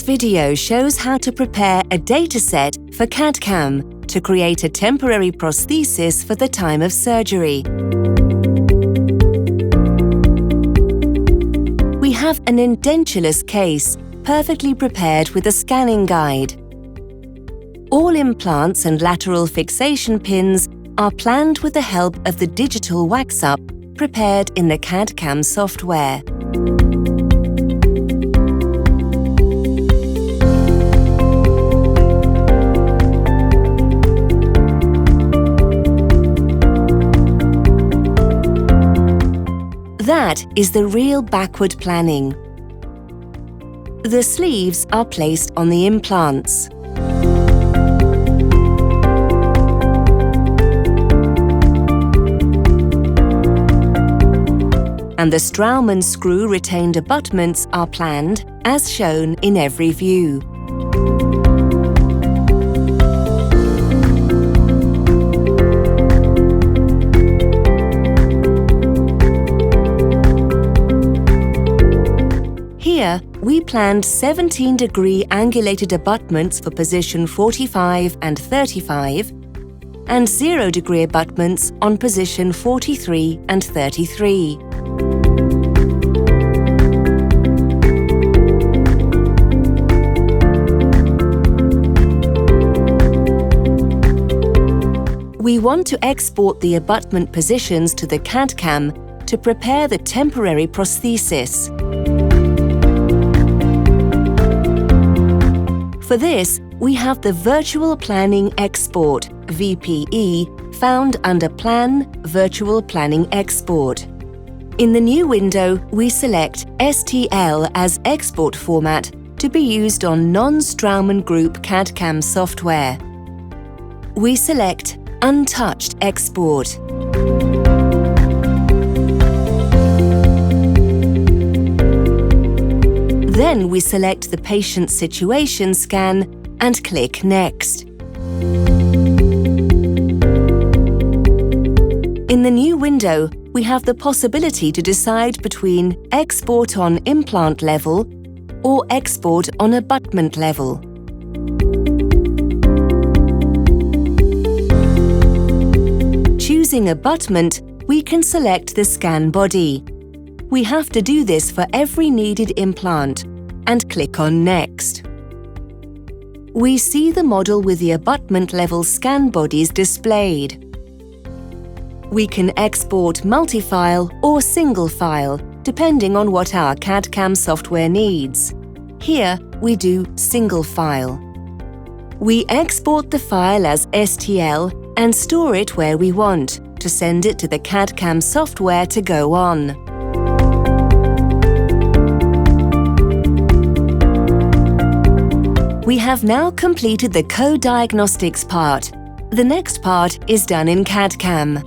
video shows how to prepare a dataset for CAD/CAM to create a temporary prosthesis for the time of surgery. We have an edentulous case perfectly prepared with a scanning guide. All implants and lateral fixation pins are planned with the help of the digital wax-up prepared in the CAD/CAM software. That is the real backward planning. The sleeves are placed on the implants. And the Straumann screw-retained abutments are planned, as shown in every view. Here, we planned 17-degree angulated abutments for position 45 and 35, and 0-degree abutments on position 43 and 33. We want to export the abutment positions to the CAD/CAM to prepare the temporary prosthesis. For this, we have the Virtual Planning Export (VPE) found under Plan Virtual Planning Export. In the new window, we select STL as export format to be used on non-Straumann Group CAD/CAM software. We select Untouched Export. Then we select the patient situation scan and click Next. In the new window, we have the possibility to decide between export on implant level or export on abutment level. Choosing abutment, we can select the scan body. We have to do this for every needed implant and click on Next. We see the model with the abutment level scan bodies displayed. We can export multi-file or single file, depending on what our CAD/CAM software needs. Here, we do single file. We export the file as STL and store it where we want to send it to the CAD/CAM software to go on. We have now completed the coDiagnostiX part. The next part is done in CAD/CAM.